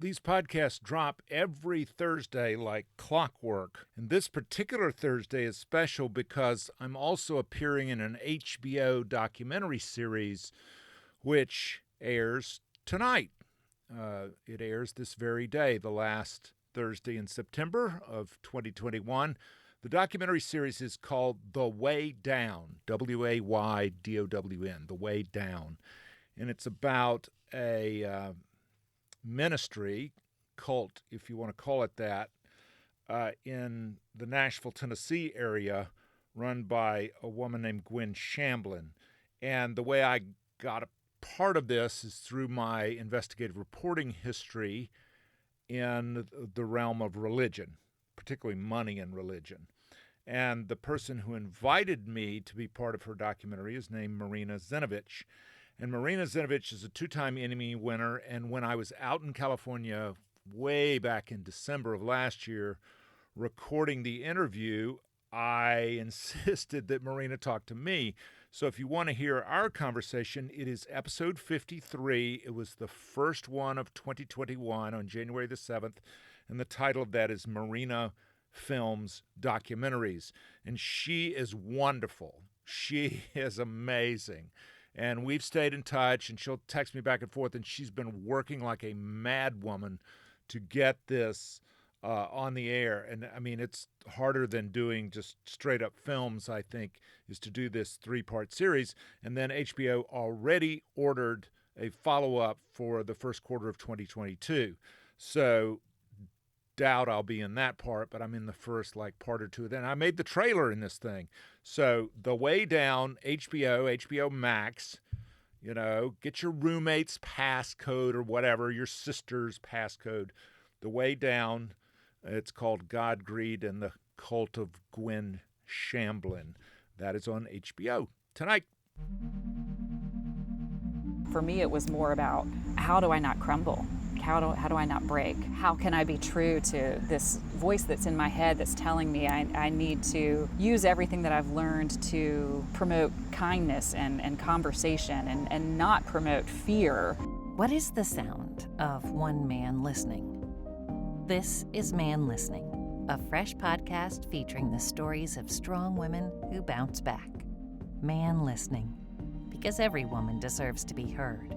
These podcasts drop every Thursday like clockwork. And this particular Thursday is special because I'm also appearing in an HBO documentary series which airs tonight. It airs this very day, the last Thursday in September of 2021. The documentary series is called The Way Down, W-A-Y-D-O-W-N, The Way Down. And it's about a ministry, cult, if you want to call it that, in the Nashville, Tennessee area, run by a woman named Gwen Shamblin. And the way I got a part of this is through my investigative reporting history in the realm of religion, particularly money and religion. And the person who invited me to be part of her documentary is named Marina Zinovich. And Marina Zinovich is a two-time Emmy winner, and when I was out in California way back in December of last year recording the interview, I insisted that Marina talk to me. So if you want to hear our conversation, it is episode 53. It was the first one of 2021 on January the 7th, and the title of that is Marina Films Documentaries. And she is wonderful. She is amazing. And we've stayed in touch, and she'll text me back and forth, and she's been working like a mad woman to get this on the air. And, I mean, it's harder than doing just straight-up films, I think, is to do this three-part series. And then HBO already ordered a follow-up for the first quarter of 2022. So doubt I'll be in that part, but I'm in the first part or two. Then I made the trailer in this thing. So The Way Down, HBO Max, get your roommate's passcode or whatever, your sister's passcode. The Way Down, it's called God, Greed, and the Cult of Gwen Shamblin. That is on HBO tonight. For me, it was more about how do I not crumble? How do I not break? How can I be true to this voice that's in my head that's telling me I need to use everything that I've learned to promote kindness and conversation and not promote fear? What is the sound of one man listening? This is Man Listening, a fresh podcast featuring the stories of strong women who bounce back. Man Listening, because every woman deserves to be heard.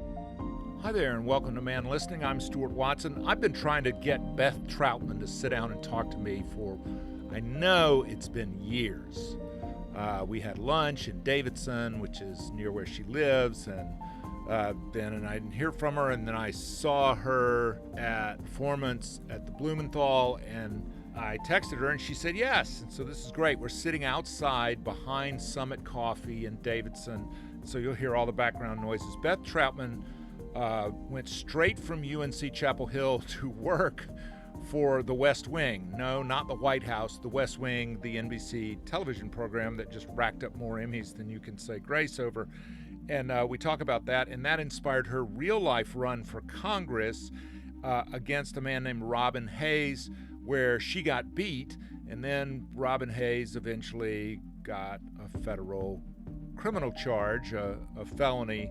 Hi there, and welcome to Man Listening. I'm Stuart Watson. I've been trying to get Beth Troutman to sit down and talk to me for, I know it's been years. We had lunch in Davidson, which is near where she lives, and then I didn't hear from her, and then I saw her at performance at the Blumenthal, and I texted her, and she said yes. And so this is great. We're sitting outside behind Summit Coffee in Davidson, so you'll hear all the background noises. Beth Troutman went straight from UNC-Chapel Hill to work for the West Wing. No, not the White House, the West Wing, the NBC television program that just racked up more Emmys than you can say grace over. And we talk about that, and that inspired her real-life run for Congress against a man named Robin Hayes, where she got beat, and then Robin Hayes eventually got a federal criminal charge, a felony,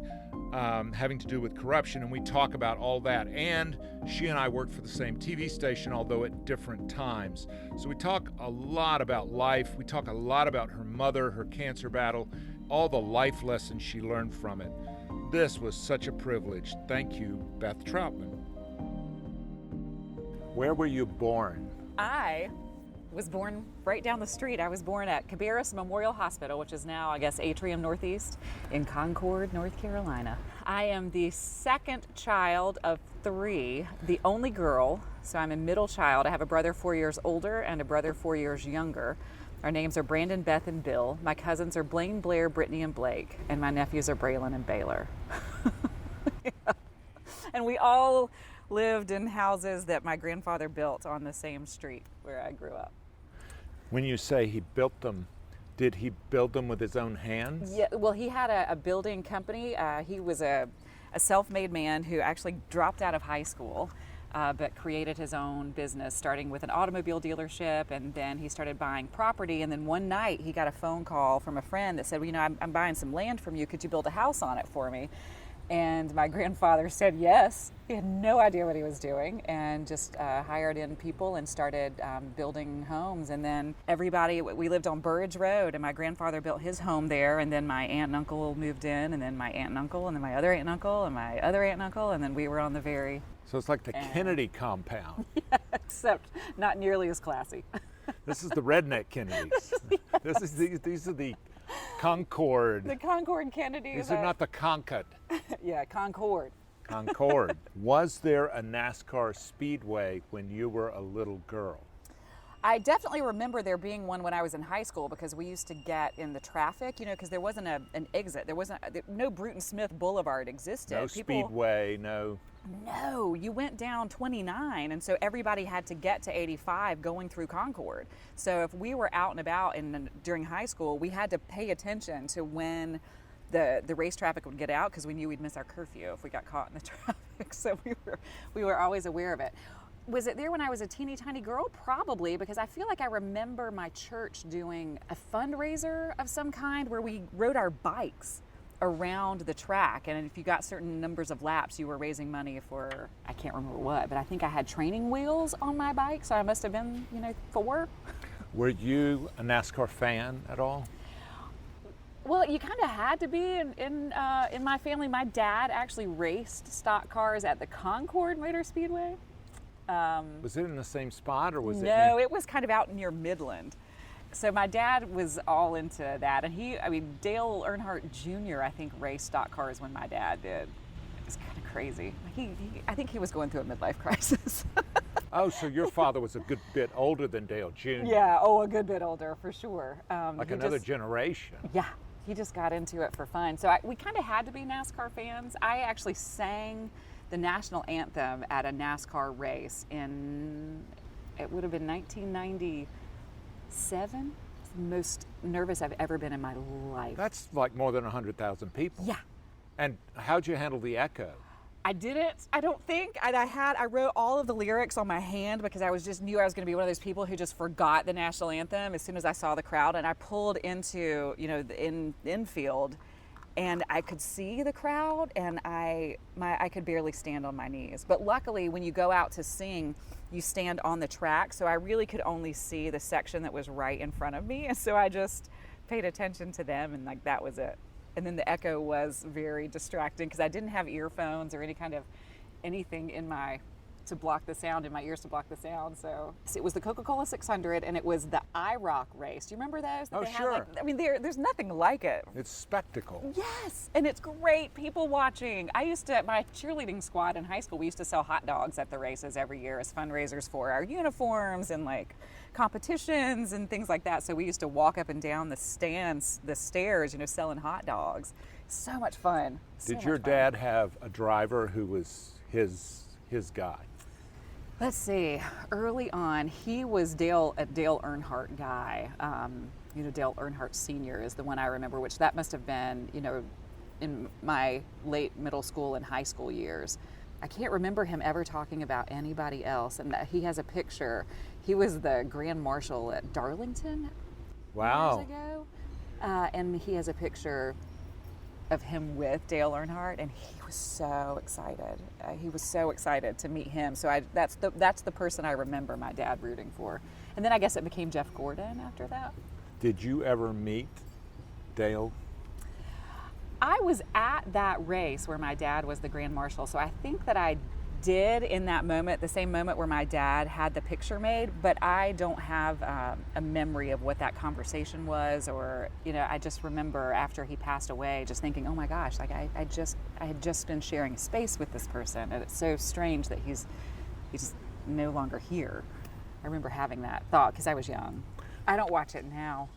having to do with corruption, and we talk about all that. And she and I worked for the same TV station, although at different times. So we talk a lot about life. We talk a lot about her mother, her cancer battle, all the life lessons she learned from it. This was such a privilege. Thank you, Beth Troutman. Where were you born? I was born right down the street. I was born at Cabarrus Memorial Hospital, which is now, I guess, Atrium Northeast in Concord, North Carolina. I am the second child of three, the only girl, so I'm a middle child. I have a brother 4 years older and a brother 4 years younger. Our names are Brandon, Beth, and Bill. My cousins are Blaine, Blair, Brittany, and Blake, and my nephews are Braylon and Baylor. Yeah. And we all lived in houses that my grandfather built on the same street where I grew up. When you say he built them, did he build them with his own hands? Yeah, well, he had a building company. He was a self-made man who actually dropped out of high school, but created his own business, starting with an automobile dealership, and then he started buying property. And then one night he got a phone call from a friend that said, well, I'm buying some land from you. Could you build a house on it for me? And my grandfather said yes. He had no idea what he was doing, and just hired in people and started building homes. And then we lived on Burridge Road, and my grandfather built his home there, and then my aunt and uncle moved in, and then my aunt and uncle, and then my other aunt and uncle, and my other aunt and uncle, and then we were on the very So it's like the Kennedy compound. Yeah, except not nearly as classy. This is the redneck Kennedys. Yes. These are the Concord. The Concord Kennedys. These are not the Concord. Yeah, Concord. Concord. Was there a NASCAR speedway when you were a little girl? I definitely remember there being one when I was in high school, because we used to get in the traffic, because there wasn't an exit. No Bruton Smith Boulevard existed. No speedway, no. No, you went down 29, and so everybody had to get to 85 going through Concord. So if we were out and about during high school, we had to pay attention to when the race traffic would get out, because we knew we'd miss our curfew if we got caught in the traffic. So we were always aware of it. Was it there when I was a teeny tiny girl? Probably, because I feel like I remember my church doing a fundraiser of some kind where we rode our bikes around the track, and if you got certain numbers of laps, you were raising money for, I can't remember what, but I think I had training wheels on my bike, so I must have been 4. Were you a NASCAR fan at all? Well, you kind of had to be in my family. My dad actually raced stock cars at the Concord Motor Speedway. Was it in the same spot, or was it? No, it was kind of out near Midland. So my dad was all into that, and Dale Earnhardt Jr. I think raced stock cars when my dad did. It was kind of crazy. I think he was going through a midlife crisis. Oh, so your father was a good bit older than Dale Jr. Yeah, a good bit older for sure. Like another generation. Yeah, he just got into it for fun. So we kind of had to be NASCAR fans. I actually sang the national anthem at a NASCAR race it would have been 1997. It's the most nervous I've ever been in my life. That's like more than 100,000 people. Yeah. And how'd you handle the echo? I didn't, I don't think. I wrote all of the lyrics on my hand, because I knew I was going to be one of those people who just forgot the national anthem as soon as I saw the crowd. And I pulled into, the infield, and I could see the crowd, and I could barely stand on my knees. But luckily, when you go out to sing, you stand on the track, so I really could only see the section that was right in front of me. And so I just paid attention to them, and that was it. And then the echo was very distracting, because I didn't have earphones or any kind of anything in my ears to block the sound. So it was the Coca-Cola 600, and it was the IROC race. Do you remember those? Oh, sure. There's nothing like it. It's spectacle. Yes, and it's great. People watching. My cheerleading squad in high school, we used to sell hot dogs at the races every year as fundraisers for our uniforms and competitions and things like that. So we used to walk up and down the stairs, selling hot dogs. So much fun. Did your dad have a driver who was his guy? Let's see. Early on, he was a Dale Earnhardt guy. Dale Earnhardt Sr. is the one I remember, which that must have been, in my late middle school and high school years. I can't remember him ever talking about anybody else. And he has a picture. He was the Grand Marshal at Darlington Wow. years ago. And he has a picture of him with Dale Earnhardt, and he was so excited. He was so excited to meet him. So that's the person I remember my dad rooting for. And then I guess it became Jeff Gordon after that. Did you ever meet Dale? I was at that race where my dad was the Grand Marshal, so I think that I did in that moment, the same moment where my dad had the picture made, but I don't have a memory of what that conversation was, or I just remember after he passed away just thinking, oh my gosh, I had just been sharing space with this person, and it's so strange that he's no longer here. I remember having that thought because I was young. I don't watch it now.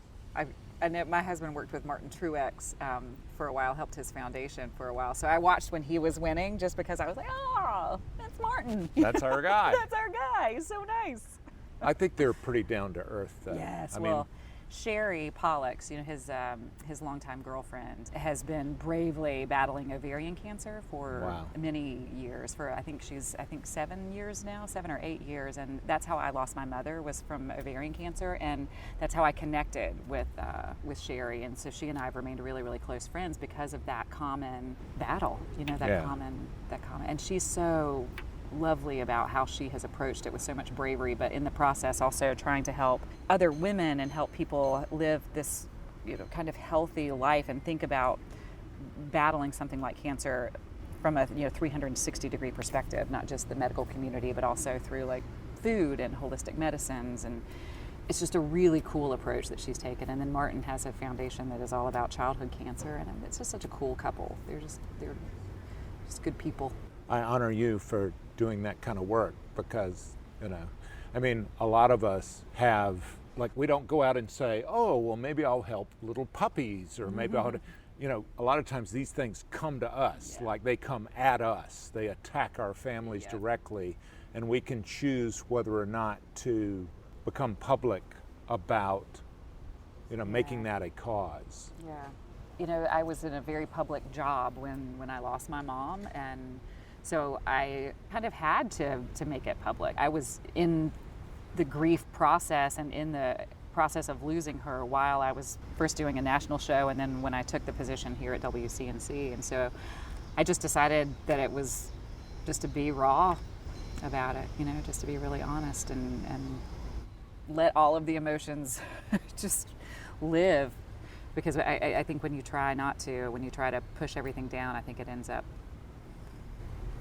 I know my husband worked with Martin Truex for a while, helped his foundation for a while. So I watched when he was winning just because I was like, oh, that's Martin. That's our guy. That's our guy. He's so nice. I think they're pretty down to earth, though. Yes, Sherry Pollux, his longtime girlfriend, has been bravely battling ovarian cancer for many years. For I think 7 years now, 7 or 8 years, and that's how I lost my mother, was from ovarian cancer, and that's how I connected with Sherry. And so she and I have remained really, really close friends because of that common battle. That common. And she's so lovely about how she has approached it with so much bravery, but in the process also trying to help other women and help people live this kind of healthy life and think about battling something like cancer from a 360-degree perspective, not just the medical community, but also through like food and holistic medicines. And it's just a really cool approach that she's taken. And then Martin has a foundation that is all about childhood cancer, and it's just such a cool couple. They're just good people. I honor you for doing that kind of work because, a lot of us have, like, we don't go out and say, oh, well, maybe I'll help little puppies, or maybe I'll, a lot of times these things come to us, like they come at us. They attack our families directly, and we can choose whether or not to become public about, making that a cause. Yeah. I was in a very public job when I lost my mom, and so I kind of had to make it public. I was in the grief process and in the process of losing her while I was first doing a national show, and then when I took the position here at WCNC. And so I just decided that it was just to be raw about it, just to be really honest and let all of the emotions just live. Because I think when you try to push everything down, I think it ends up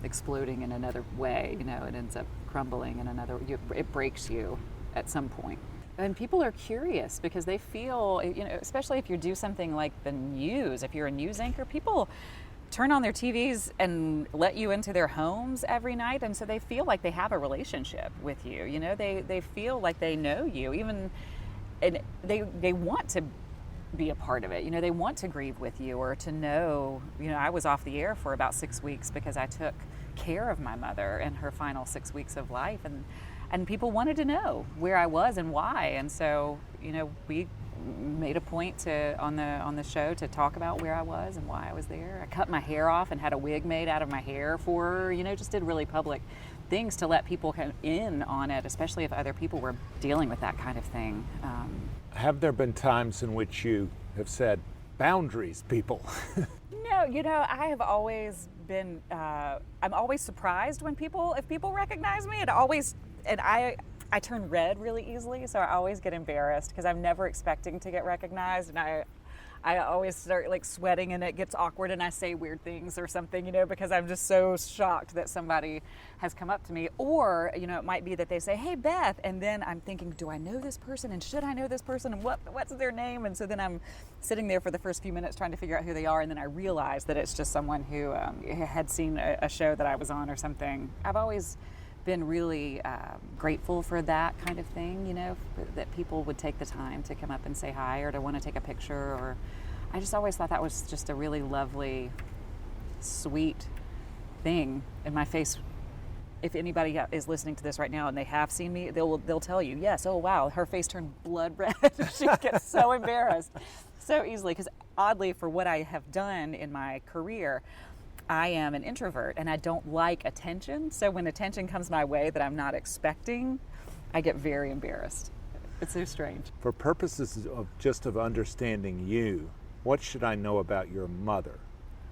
exploding in another way. It ends up crumbling in another. It breaks you at some point. And people are curious because they feel, especially if you do something like the news, if you're a news anchor, people turn on their TVs and let you into their homes every night, and so they feel like they have a relationship with you. They feel like they know you, even, and they want to be a part of it. They want to grieve with you, or to know, I was off the air for about 6 weeks because I took care of my mother in her final 6 weeks of life, and people wanted to know where I was and why. And so, we made a point to on the show to talk about where I was and why I was there. I cut my hair off and had a wig made out of my hair for her, just did really public things to let people come in on it, especially if other people were dealing with that kind of thing. Have there been times in which you have said, boundaries, people? No, I have always been, I'm always surprised if people recognize me. I turn red really easily, so I always get embarrassed because I'm never expecting to get recognized, and I always start like sweating, and it gets awkward, and I say weird things or something, because I'm just so shocked that somebody has come up to me. Or, it might be that they say, hey, Beth, and then I'm thinking, do I know this person, and should I know this person, and what's their name? And so then I'm sitting there for the first few minutes trying to figure out who they are, and then I realize that it's just someone who had seen a show that I was on or something. I've always been really grateful for that kind of thing, that people would take the time to come up and say hi, or to want to take a picture. Or I just always thought that was just a really lovely, sweet thing. And my face, if anybody is listening to this right now and they have seen me, they'll tell you, yes, oh wow, her face turned blood red. She gets so embarrassed so easily, because oddly, for what I have done in my career, I am an introvert and I don't like attention. So when attention comes my way that I'm not expecting, I get very embarrassed. It's so strange. For purposes of understanding you, what should I know about your mother?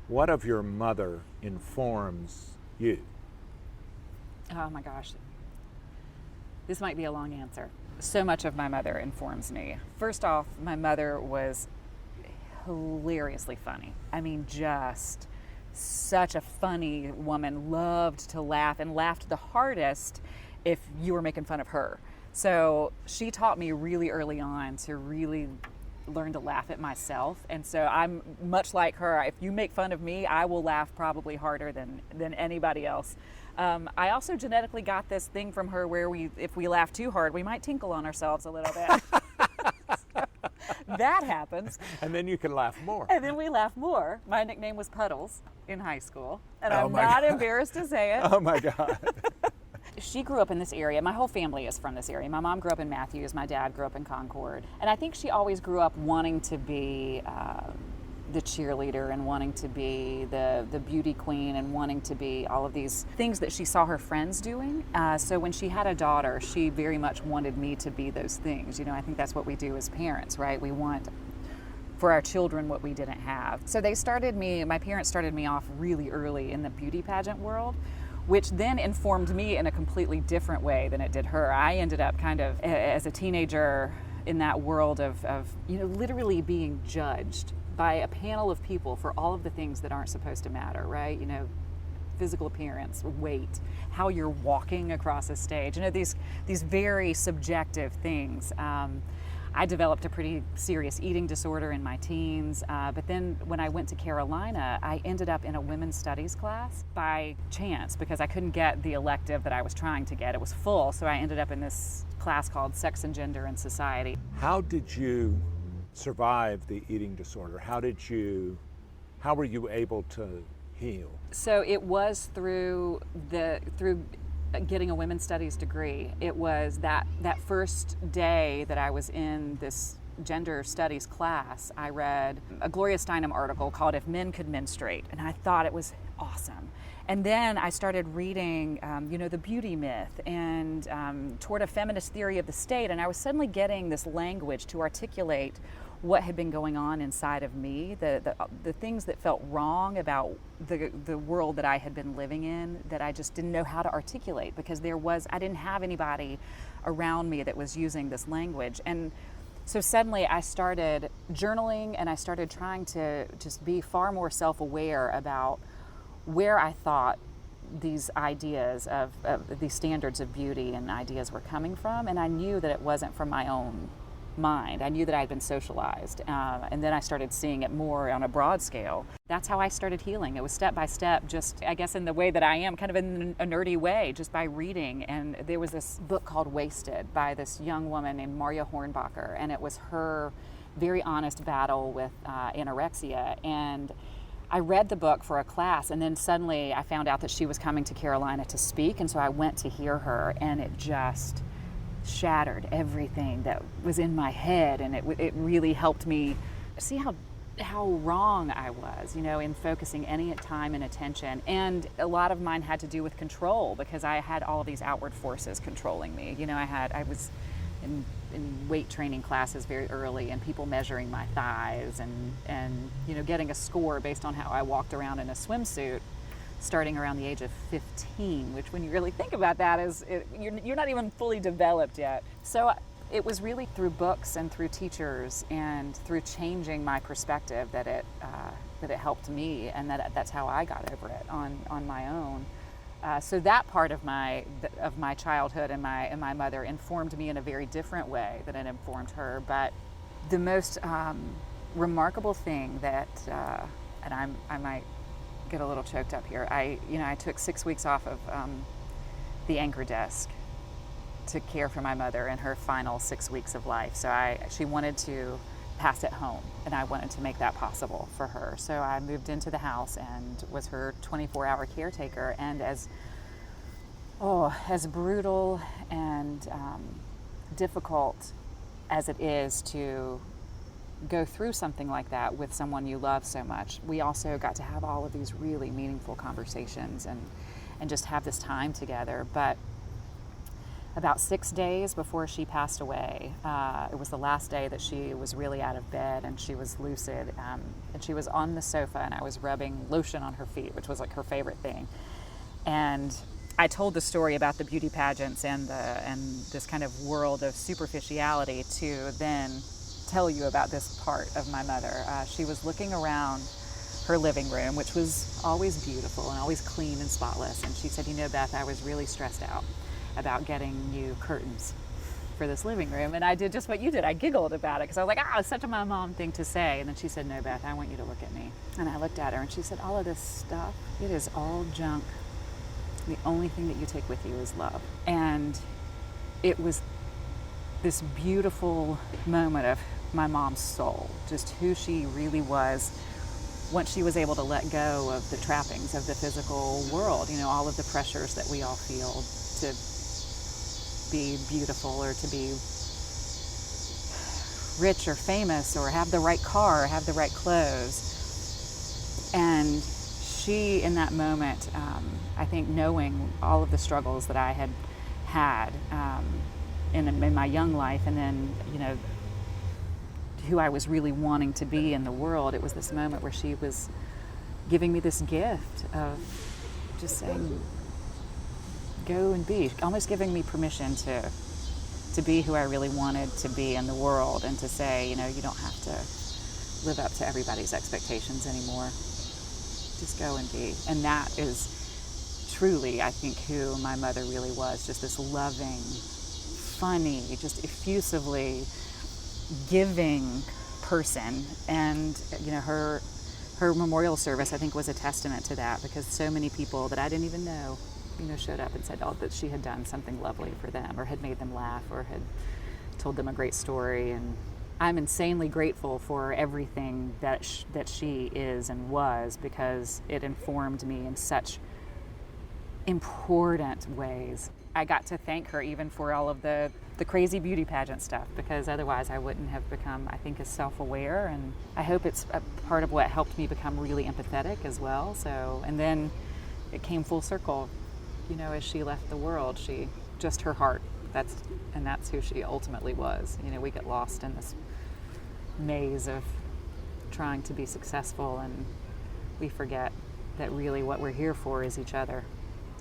What of your mother informs you? Oh my gosh. This might be a long answer. So much of my mother informs me. First off, my mother was hilariously funny. I mean, just such a funny woman, loved to laugh, and laughed the hardest if you were making fun of her. So she taught me really early on to really learn to laugh at myself. And so I'm much like her. If you make fun of me, I will laugh probably harder than anybody else. I also genetically got this thing from her where if we laugh too hard, we might tinkle on ourselves a little bit. That happens. And then you can laugh more. And then we laugh more. My nickname was Puddles in high school, and I'm not embarrassed to say it. Oh my God. she grew up in this area. My whole family is from this area. My mom grew up in Matthews. My dad grew up in Concord. And I think she always grew up wanting to be the cheerleader and wanting to be the beauty queen and wanting to be all of these things that she saw her friends doing. So when she had a daughter, she very much wanted me to be those things. I think that's what we do as parents, right? We want for our children what we didn't have. So my parents started me off really early in the beauty pageant world, which then informed me in a completely different way than it did her. I ended up kind of, as a teenager, in that world of literally being judged by a panel of people for all of the things that aren't supposed to matter, right? Physical appearance, weight, how you're walking across a stage, these very subjective things. I developed a pretty serious eating disorder in my teens, but then when I went to Carolina, I ended up in a women's studies class by chance because I couldn't get the elective that I was trying to get. It was full, so I ended up in this class called Sex and Gender and Society. How did you survive the eating disorder? How were you able to heal? So it was through getting a women's studies degree. It was that first day that I was in this gender studies class, I read a Gloria Steinem article called If Men Could Menstruate, and I thought it was awesome. And then I started reading, the beauty myth and toward a feminist theory of the state, and I was suddenly getting this language to articulate what had been going on inside of me, the things that felt wrong about the world that I had been living in that I just didn't know how to articulate because I didn't have anybody around me that was using this language. And so suddenly I started journaling and I started trying to just be far more self-aware about where I thought these ideas of these standards of beauty and ideas were coming from, and I knew that it wasn't from my own mind. I knew that I had been socialized, and then I started seeing it more on a broad scale. That's how I started healing. It was step by step, just I guess in the way that I am, kind of in a nerdy way, just by reading. And there was this book called Wasted by this young woman named Marja Hornbacher, and it was her very honest battle with anorexia. And I read the book for a class, and then suddenly I found out that she was coming to Carolina to speak, and so I went to hear her, and it just shattered everything that was in my head, and it really helped me see how wrong I was, in focusing any time and attention. And a lot of mine had to do with control because I had all of these outward forces controlling me. I was in weight training classes very early, and people measuring my thighs and getting a score based on how I walked around in a swimsuit starting around the age of 15, which when you really think about that you're not even fully developed yet. So it was really through books and through teachers and through changing my perspective that it helped me, and that's how I got over it on my own. So that part of my childhood and my mother informed me in a very different way than it informed her. But the most remarkable thing that, and I might get a little choked up here. I took 6 weeks off of the anchor desk to care for my mother in her final 6 weeks of life. So she wanted to pass it home, and I wanted to make that possible for her. So I moved into the house and was her 24-hour caretaker. And as brutal and difficult as it is to go through something like that with someone you love so much, we also got to have all of these really meaningful conversations and just have this time together. But about 6 days before she passed away, it was the last day that she was really out of bed and she was lucid, and she was on the sofa and I was rubbing lotion on her feet, which was like her favorite thing. And I told the story about the beauty pageants and this kind of world of superficiality to then tell you about this part of my mother. She was looking around her living room, which was always beautiful and always clean and spotless, and she said, Beth, I was really stressed out about getting new curtains for this living room. And I did just what you did. I giggled about it because I was like, it's such a my mom thing to say. And then she said, no, Beth, I want you to look at me. And I looked at her and she said, all of this stuff, it is all junk. The only thing that you take with you is love. And it was this beautiful moment of my mom's soul, just who she really was once she was able to let go of the trappings of the physical world, all of the pressures that we all feel to be beautiful or to be rich or famous or have the right car or have the right clothes. And she, in that moment, I think knowing all of the struggles that I had had in my young life, and then, you know, who I was really wanting to be in the world, it was this moment where she was giving me this gift of just saying, go and be, almost giving me permission to be who I really wanted to be in the world, and to say, you know, you don't have to live up to everybody's expectations anymore. Just go and be. And that is truly, I think, who my mother really was, just this loving, funny, just effusively giving person. And, you know, her memorial service, I think, was a testament to that, because so many people that I didn't even know, you know, showed up and said, oh, that she had done something lovely for them, or had made them laugh, or had told them a great story. And I'm insanely grateful for everything that she is and was, because it informed me in such important ways. I got to thank her even for all of the crazy beauty pageant stuff, because otherwise I wouldn't have become, I think, as self-aware. And I hope it's a part of what helped me become really empathetic as well. So, and then it came full circle, you know, as she left the world, just her heart, that's who she ultimately was. You know, we get lost in this maze of trying to be successful, and we forget that really what we're here for is each other.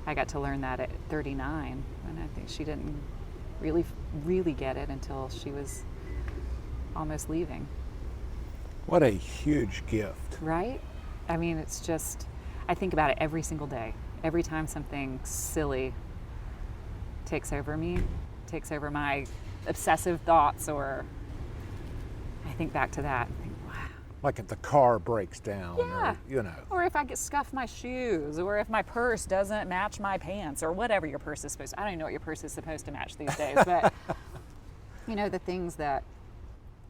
I got to learn that at 39, and I think she didn't really get it until she was almost leaving. What a huge gift. Right? I mean, it's just, I think about it every single day. Every time something silly takes over me, takes over my obsessive thoughts, or I think back to that and think, wow. Like if the car breaks down, Yeah. or, you know. Or if I get scuff my shoes, or if my purse doesn't match my pants, or whatever your purse is supposed to. I don't even know what your purse is supposed to match these days, but you know, the things that,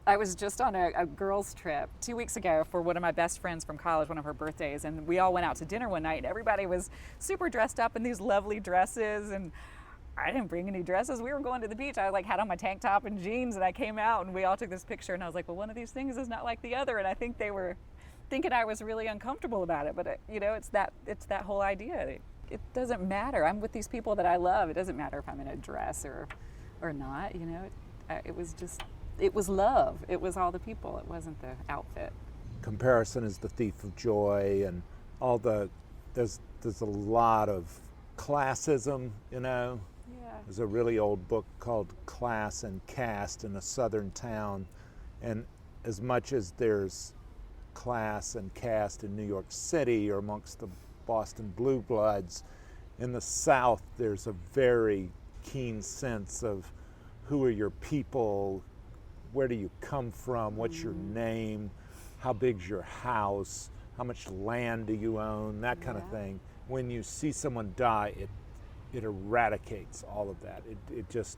I was just on a girls' trip 2 weeks ago for one of my best friends from college, one of her birthdays, and we all went out to dinner one night, and everybody was super dressed up in these lovely dresses, and I didn't bring any dresses. We were going to the beach. I had on my tank top and jeans, and I came out, and we all took this picture, and I was like, well, one of these things is not like the other, and I think they were thinking I was really uncomfortable about it, but you know, it's that whole idea. It doesn't matter. I'm with these people that I love. It doesn't matter if I'm in a dress or not, you know. It was love. It was all the people. It wasn't the outfit. Comparison is the thief of joy, and all there's a lot of classism, you know. Yeah. There's a really old book called Class and Caste in a southern town, and as much as there's class and caste in New York City or amongst the Boston Blue Bloods, in the South there's a very keen sense of who are your people, where do you come from, what's your name, how big's your house, how much land do you own, that kind of thing. When you see someone die, it eradicates all of that. It just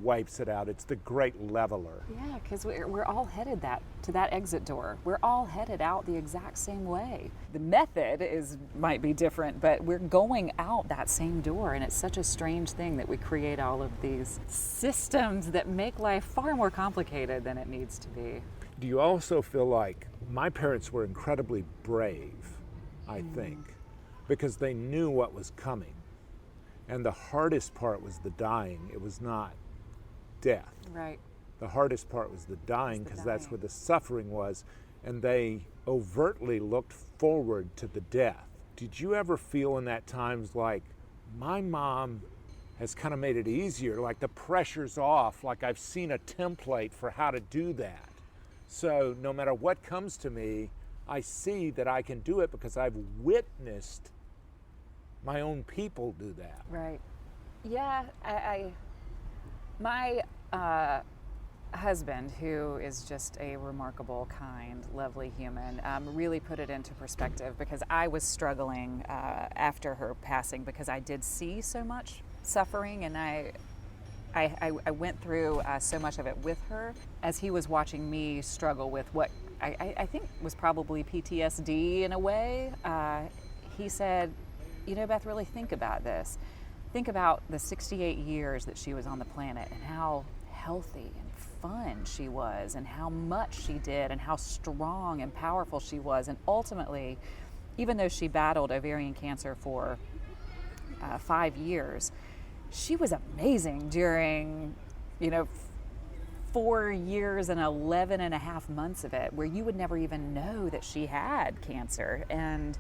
wipes it out. It's the great leveler. Yeah, because we're all headed to that exit door. We're all headed out the exact same way. The method might be different, but we're going out that same door, and it's such a strange thing that we create all of these systems that make life far more complicated than it needs to be. Do you also feel like my parents were incredibly brave, I think, because they knew what was coming? And the hardest part was the dying. It was not death. Right. The hardest part was the dying, because that's where the suffering was. And they overtly looked forward to the death. Did you ever feel in that times like, my mom has kind of made it easier, like the pressure's off, like I've seen a template for how to do that. So no matter what comes to me, I see that I can do it because I've witnessed my own people do that. Right. Yeah, my husband, who is just a remarkable, kind, lovely human, really put it into perspective, because I was struggling after her passing, because I did see so much suffering, and I went through so much of it with her, as he was watching me struggle with what I think was probably PTSD in a way. He said, you know, Beth, really think about this. think about the 68 years that she was on the planet and how healthy and fun she was and how much she did and how strong and powerful she was. And ultimately, even though she battled ovarian cancer for 5 years, she was amazing during, 4 years and 11 and a half months of it, where you would never even know that she had cancer. And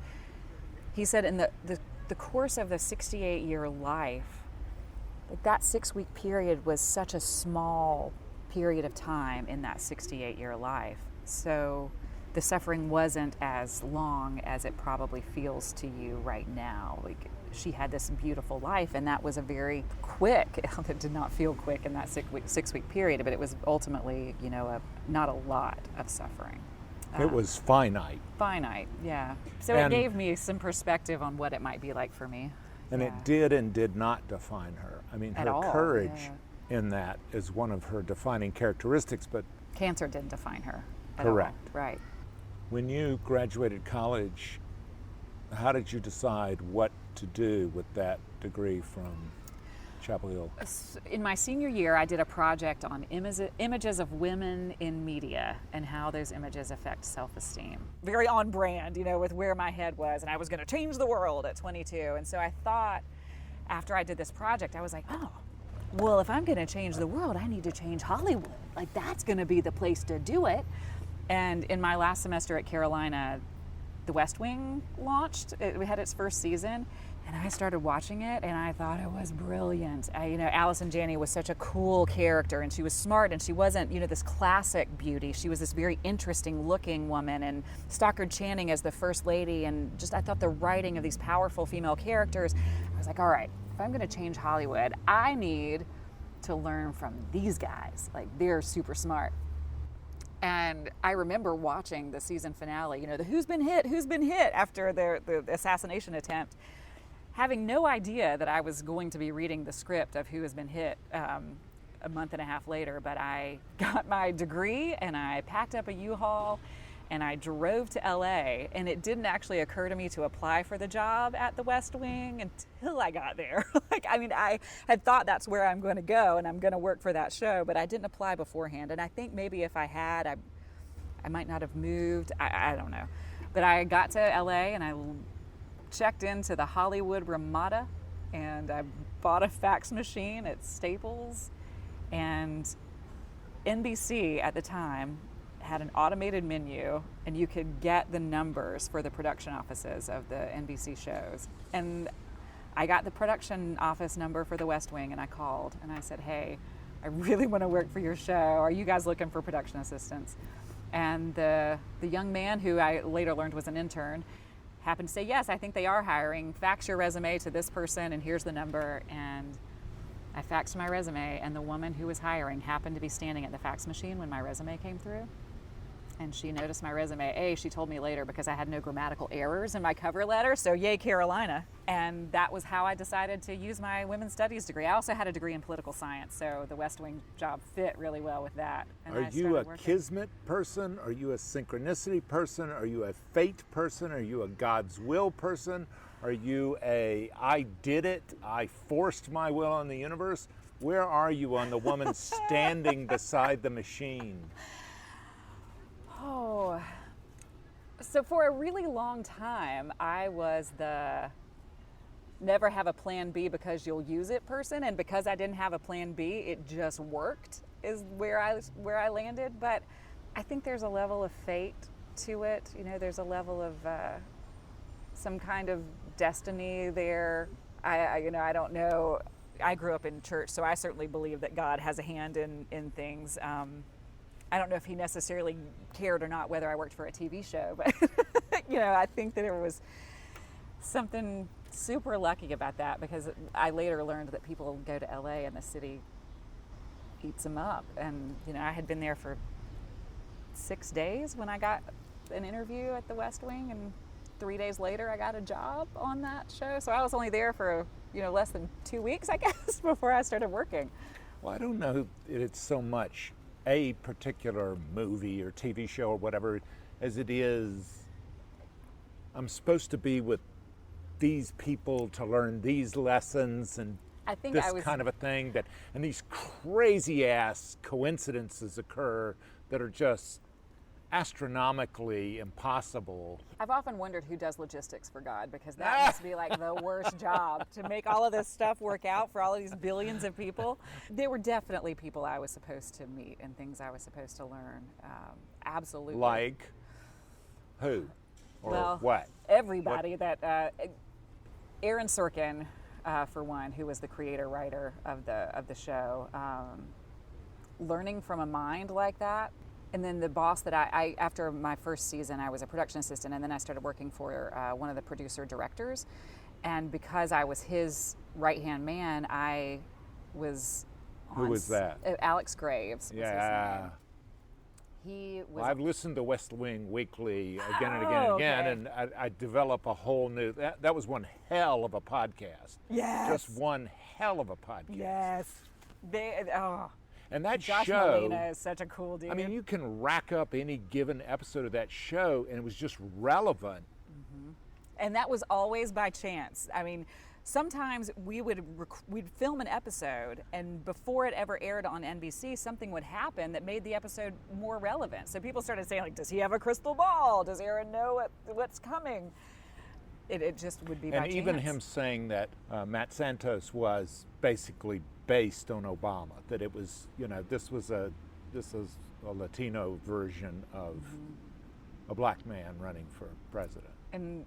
he said in the course of the 68-year life, that 6-week period was such a small period of time in that 68-year life. So the suffering wasn't as long as it probably feels to you right now. Like, she had this beautiful life, and that was a very quick, it did not feel quick in that 6-week period, but it was ultimately, not a lot of suffering. It was finite. Finite, yeah. So it gave me some perspective on what it might be like for me. And it did and did not define her. I mean, her courage in that is one of her defining characteristics, but cancer didn't define her at correct. all. Right. When you graduated college, how did you decide what to do with that degree from Chapel Hill? In my senior year, I did a project on images of women in media and how those images affect self-esteem. Very on brand, with where my head was, and I was going to change the world at 22. And so I thought, after I did this project, I was like, oh, well, if I'm going to change the world, I need to change Hollywood. Like, that's going to be the place to do it. And in my last semester at Carolina, The West Wing launched. We had its first season, and I started watching it, and I thought it was brilliant. Allison Janney was such a cool character, and she was smart, and she wasn't, this classic beauty. She was this very interesting looking woman, and Stockard Channing as the first lady, and I thought the writing of these powerful female characters, I was like, all right, if I'm gonna change Hollywood, I need to learn from these guys. Like, they're super smart. And I remember watching the season finale, the who's been hit after the assassination attempt, having no idea that I was going to be reading the script of Who Has Been Hit a month and a half later. But I got my degree and I packed up a U-Haul and I drove to LA, and it didn't actually occur to me to apply for the job at the West Wing until I got there. I had thought that's where I'm going to go and I'm going to work for that show, but I didn't apply beforehand. And I think maybe if I had, I might not have moved. I don't know. But I got to LA and I checked into the Hollywood Ramada, and I bought a fax machine at Staples, and NBC at the time had an automated menu, and you could get the numbers for the production offices of the NBC shows. And I got the production office number for the West Wing, and I called and I said, hey, I really want to work for your show. Are you guys looking for production assistants? And the young man, who I later learned was an intern, happened to say, yes, I think they are hiring. Fax your resume to this person, and here's the number. And I faxed my resume, and the woman who was hiring happened to be standing at the fax machine when my resume came through. And she noticed my resume. She told me later, because I had no grammatical errors in my cover letter, so yay, Carolina. And that was how I decided to use my women's studies degree. I also had a degree in political science, so the West Wing job fit really well with that. And Are you a kismet person? Are you a synchronicity person? Are you a fate person? Are you a God's will person? Are you a I did it, I forced my will on the universe? Where are you on the woman standing beside the machine? Oh, so for a really long time, I was the never have a plan B because you'll use it person, and because I didn't have a plan B, it just worked, is where I landed. But I think there's a level of fate to it. There's a level of some kind of destiny there. I don't know. I grew up in church, so I certainly believe that God has a hand in things. I don't know if he necessarily cared or not whether I worked for a TV show, but I think that there was something super lucky about that, because I later learned that people go to LA and the city eats them up. And I had been there for 6 days when I got an interview at the West Wing, and 3 days later I got a job on that show. So I was only there for less than 2 weeks, I guess, before I started working. Well, I don't know that it's so much a particular movie or TV show or whatever as it is I'm supposed to be with these people to learn these lessons and I think this kind of a thing, and these crazy ass coincidences occur that are just astronomically impossible. I've often wondered who does logistics for God, because that must be like the worst job, to make all of this stuff work out for all of these billions of people. There were definitely people I was supposed to meet and things I was supposed to learn. Absolutely. Like who or what? Everybody. That Aaron Sorkin, for one, who was the creator writer of the show. Learning from a mind like that. And then the boss that I after my first season, I was a production assistant, and then I started working for one of the producer directors. And because I was his right-hand man, I was Who was that? Alex Graves was his name. He was. Well, I've listened to West Wing Weekly again and again and again, and I develop a whole new. That was one hell of a podcast. Yes. Just one hell of a podcast. Yes. And that Josh show, Molina is such a cool dude. I mean, you can rack up any given episode of that show, and it was just relevant. Mm-hmm. And that was always by chance. I mean, sometimes we'd film an episode, and before it ever aired on NBC, something would happen that made the episode more relevant. So people started saying, like, does he have a crystal ball? Does Aaron know what's coming? It just would be by chance. And even him saying that Matt Santos was basically based on Obama, that it was, this is a Latino version of a black man running for president. And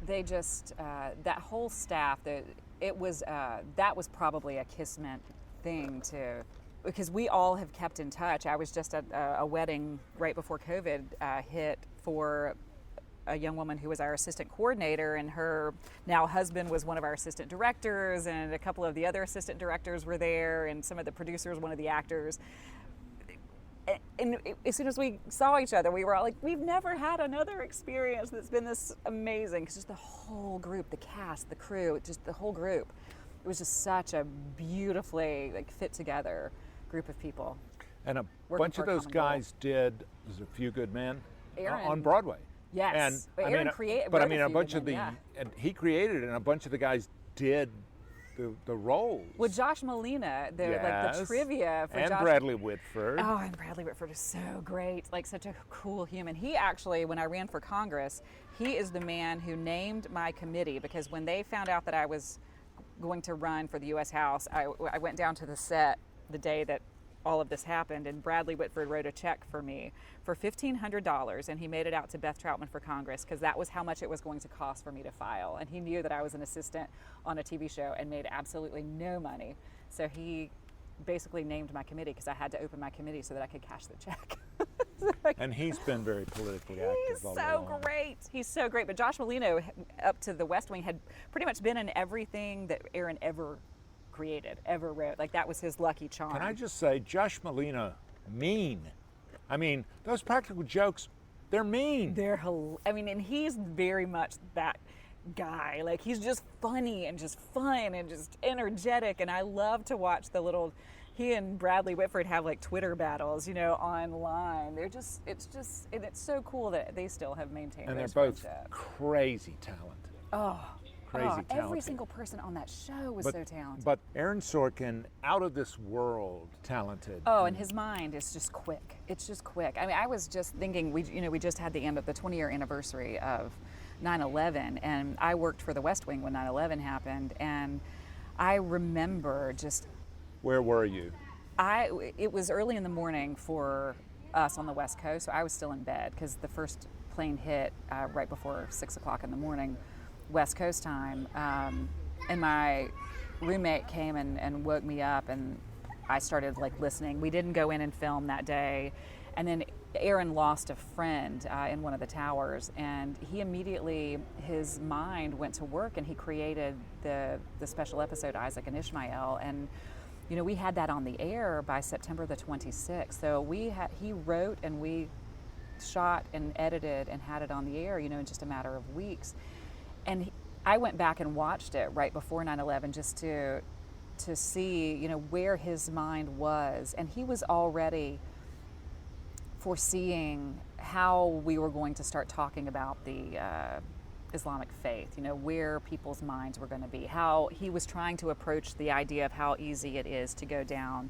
they just that whole staff, that was probably a Kismet thing to, because we all have kept in touch. I was just at a wedding right before COVID hit for a young woman who was our assistant coordinator, and her now husband was one of our assistant directors, and a couple of the other assistant directors were there, and some of the producers, one of the actors. And as soon as we saw each other, we were all like, we've never had another experience that's been this amazing, because just the whole group, the cast, the crew, just the whole group, it was just such a beautifully fit together group of people. And a bunch of those guys did A Few Good Men on Broadway. Yes, and Aaron created. But I mean, a bunch of and he created it, and a bunch of the guys did the roles. With Josh Molina, the trivia for and Josh. Bradley Whitford. Oh, and Bradley Whitford is so great, such a cool human. He actually, when I ran for Congress, he is the man who named my committee, because when they found out that I was going to run for the U.S. House, I went down to the set the day that all of this happened, and Bradley Whitford wrote a check for me for $1,500, and he made it out to Beth Troutman for Congress, because that was how much it was going to cost for me to file. And he knew that I was an assistant on a TV show and made absolutely no money. So he basically named my committee, because I had to open my committee so that I could cash the check. And he's been very politically active. He's so great. He's so great. But Josh Molina, up to the West Wing, had pretty much been in everything that Aaron ever wrote. That was his lucky charm. Can I just say, Josh Molina, mean. I mean, those practical jokes, they're mean. And he's very much that guy. He's just funny and just fun and just energetic, and I love to watch he and Bradley Whitford have Twitter battles, online. It's so cool that they still have maintained and those they're both friendships. Crazy talented. Talented. Every single person on that show was so talented. But Aaron Sorkin, out of this world talented. Oh, and his mind is just quick. It's just quick. I mean, I was just thinking, we just had the 20-year anniversary of 9/11, and I worked for the West Wing when 9/11 happened, and I remember just. Where were you? It was early in the morning for us on the West Coast, so I was still in bed, because the first plane hit right before 6 o'clock in the morning. West Coast time, and my roommate came and woke me up, and I started listening. We didn't go in and film that day, and then Aaron lost a friend in one of the towers, and he immediately, his mind went to work, and he created the special episode Isaac and Ishmael, and we had that on the air by September the 26th. So he wrote, and we shot and edited and had it on the air, in just a matter of weeks. And I went back and watched it right before 9/11 just to see, where his mind was. And he was already foreseeing how we were going to start talking about the Islamic faith, where people's minds were going to be, how he was trying to approach the idea of how easy it is to go down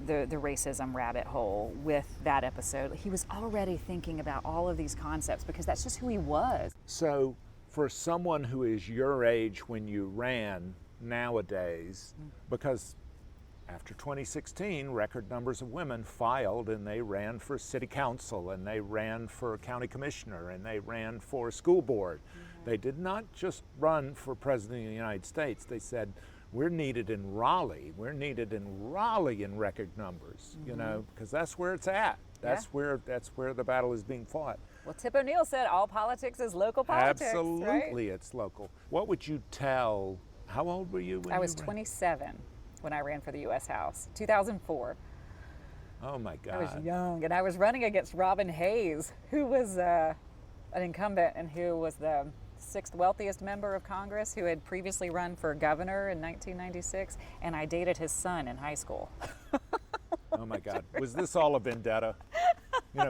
the racism rabbit hole with that episode. He was already thinking about all of these concepts because that's just who he was. So for someone who is your age when you ran nowadays, because after 2016, record numbers of women filed and they ran for city council and they ran for county commissioner and they ran for school board. They did not just run for president of the United States. They said, we're needed in Raleigh. We're needed in Raleigh in record numbers, because that's where it's at. That's where the battle is being fought. Well, Tip O'Neill said all politics is local politics. Absolutely, right? It's local. What would you tell, how old were you when I was you ran? 27 when I ran for the U.S. House, 2004. Oh my God. I was young, and I was running against Robin Hayes, who was an incumbent and who was the 6th wealthiest member of Congress, who had previously run for governor in 1996, and I dated his son in high school. Oh my God. Was this all a vendetta?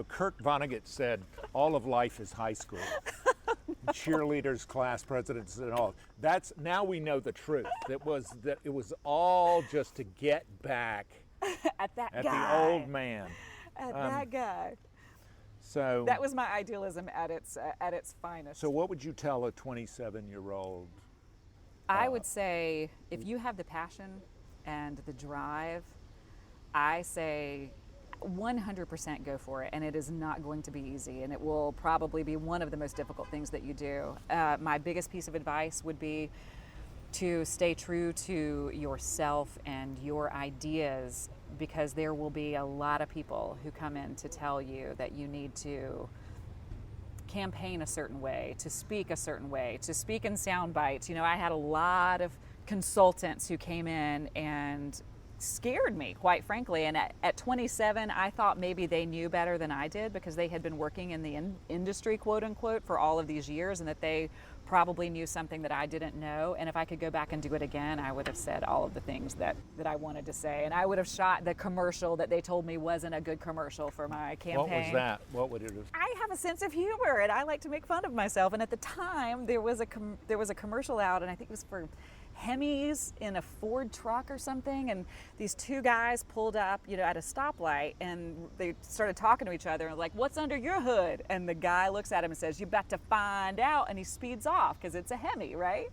Kurt Vonnegut said, all of life is high school. Cheerleaders, class presidents, and all. Now we know the truth. It was all just to get back at guy. The old man. At that guy. So that was my idealism at its finest. So what would you tell a 27-year-old? I would say if you have the passion and the drive, I say 100% go for it, and it is not going to be easy, and it will probably be one of the most difficult things that you do. My biggest piece of advice would be to stay true to yourself and your ideas, because there will be a lot of people who come in to tell you that you need to campaign a certain way, to speak a certain way, to speak in sound bites. I had a lot of consultants who came in and scared me, quite frankly. And at 27, I thought maybe they knew better than I did, because they had been working in the industry, quote unquote, for all of these years, and that they probably knew something that I didn't know. And if I could go back and do it again, I would have said all of the things that I wanted to say. And I would have shot the commercial that they told me wasn't a good commercial for my campaign. What was that? What would it have? I have a sense of humor, and I like to make fun of myself. And at the time, there was a commercial out, and I think it was for Hemis in a Ford truck or something, and these two guys pulled up, at a stoplight, and they started talking to each other and like, what's under your hood? And the guy looks at him and says, you bet to find out, and he speeds off because it's a Hemi, right?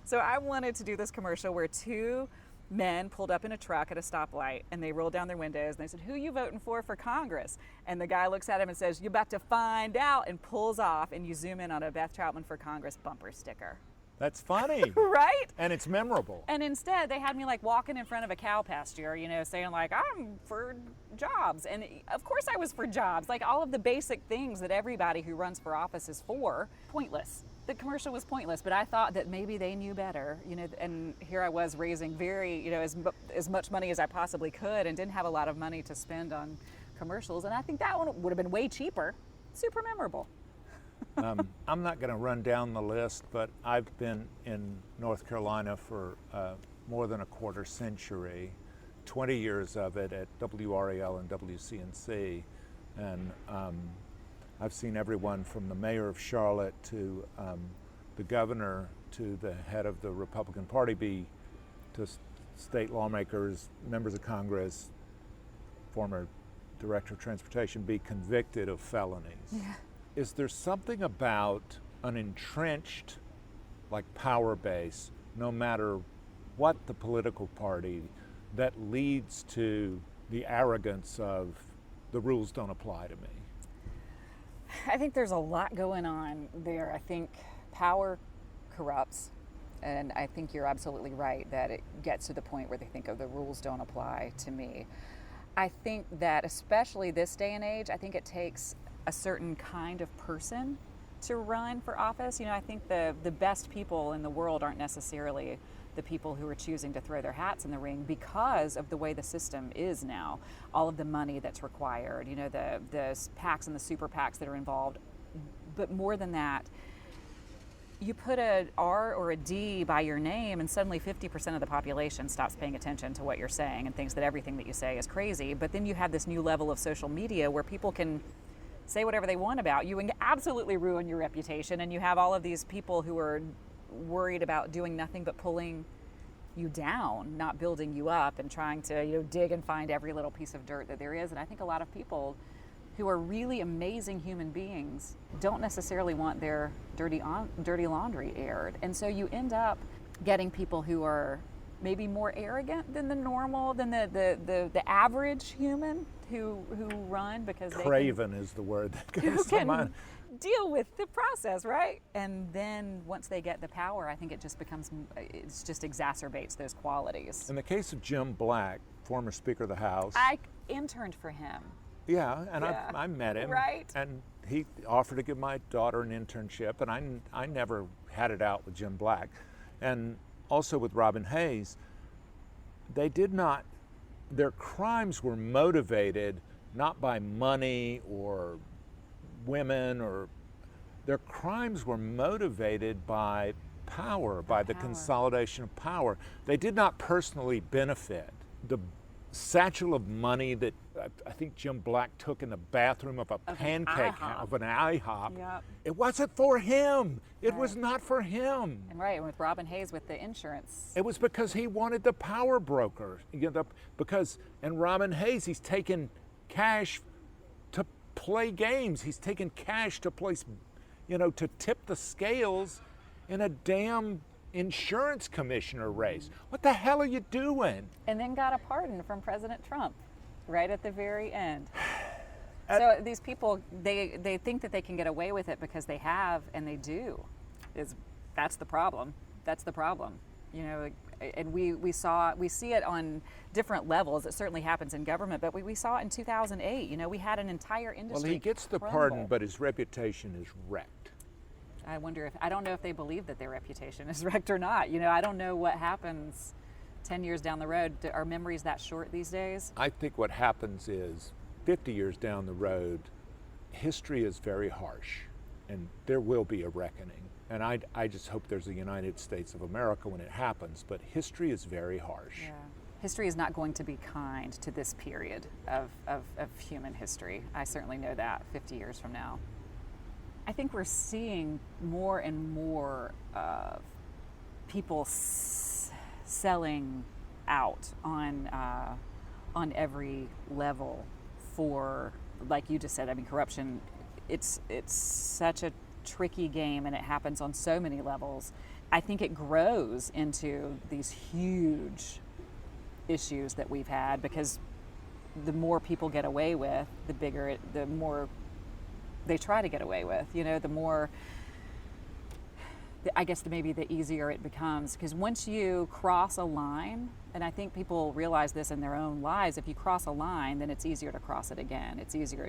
So I wanted to do this commercial where two men pulled up in a truck at a stoplight, and they rolled down their windows and they said, who you voting for Congress? And the guy looks at him and says, you bet to find out, and pulls off, and you zoom in on a Beth Troutman for Congress bumper sticker. That's funny. Right? And it's memorable. And instead, they had me like walking in front of a cow pasture, saying like, I'm for jobs. And of course I was for jobs. Like all of the basic things that everybody who runs for office is for. Pointless. The commercial was pointless, but I thought that maybe they knew better, and here I was raising very, as much money as I possibly could, and didn't have a lot of money to spend on commercials. And I think that one would have been way cheaper. Super memorable. I'm not going to run down the list, but I've been in North Carolina for more than a quarter century, 20 years of it at WRAL and WCNC, and I've seen everyone from the mayor of Charlotte to the governor to the head of the Republican Party to state lawmakers, members of Congress, former director of transportation be convicted of felonies. Yeah. Is there something about an entrenched power base, no matter what the political party, that leads to the arrogance of the rules don't apply to me? I think there's a lot going on there. I think power corrupts, and I think you're absolutely right that it gets to the point where they think, the rules don't apply to me. I think that especially this day and age, I think it takes a certain kind of person to run for office. I think the best people in the world aren't necessarily the people who are choosing to throw their hats in the ring because of the way the system is now. All of the money that's required, the PACs and the super PACs that are involved. But more than that, you put a R or a D by your name and suddenly 50% of the population stops paying attention to what you're saying and thinks that everything that you say is crazy. But then you have this new level of social media where people can say whatever they want about you and absolutely ruin your reputation. And you have all of these people who are worried about doing nothing but pulling you down, not building you up, and trying to dig and find every little piece of dirt that there is. And I think a lot of people who are really amazing human beings don't necessarily want their dirty laundry aired. And so you end up getting people who are maybe more arrogant than the average human who run because craven is the word that comes to mind. Deal with the process, right? And then once they get the power, I think it just exacerbates those qualities. In the case of Jim Black, former Speaker of the House, I interned for him. Yeah, and I met him. Right. And he offered to give my daughter an internship, and I never had it out with Jim Black. And also with Robin Hayes, their crimes were motivated not by money or women, or their crimes were motivated by power, by the consolidation of power. They did not personally benefit. The satchel of money that I think Jim Black took in the bathroom of an IHOP, yep. It wasn't for him. It was not for him. And right, and with Robin Hayes with the insurance. It was because he wanted the power broker. And Robin Hayes, he's taken cash to play games. He's taken cash to place, to tip the scales in a damn insurance commissioner race. What the hell are you doing? And then got a pardon from President Trump right at the very end. So these people, they think that they can get away with it because they have, and they do. That's the problem. That's the problem. And we see it on different levels. It certainly happens in government, but we saw it in 2008. We had an entire industry. Well, he gets the crumble. pardon, but his reputation is wrecked. I don't know if they believe that their reputation is wrecked or not. I don't know what happens 10 years down the road. Are memories that short these days? I think what happens is 50 years down the road, history is very harsh, and there will be a reckoning. And I just hope there's a United States of America when it happens, but history is very harsh. Yeah. History is not going to be kind to this period of human history. I certainly know that 50 years from now. I think we're seeing more and more of people selling out on every level for, like you just said, corruption. It's such a tricky game, and it happens on so many levels. I think it grows into these huge issues that we've had, because the more people get away with, the more they try to get away with, the more, I guess maybe the easier it becomes. Because once you cross a line, and I think people realize this in their own lives, if you cross a line, then it's easier to cross it again. It's easier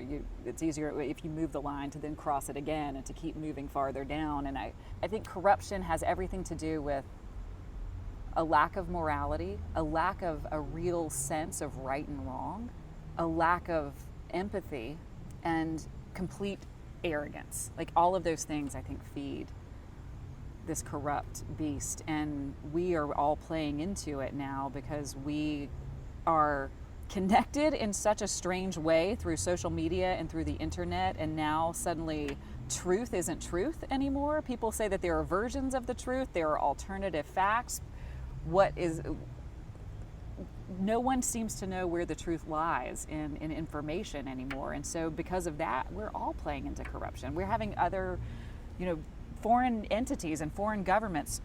if you move the line to then cross it again and to keep moving farther down. And I think corruption has everything to do with a lack of morality, a lack of a real sense of right and wrong, a lack of empathy, and complete arrogance. Like, all of those things, I think, feed this corrupt beast, and we are all playing into it now because we are connected in such a strange way through social media and through the internet, and now suddenly truth isn't truth anymore. People say that there are versions of the truth, there are alternative facts. No one seems to know where the truth lies in information anymore. And so because of that, we're all playing into corruption. We're having other, foreign entities and foreign governments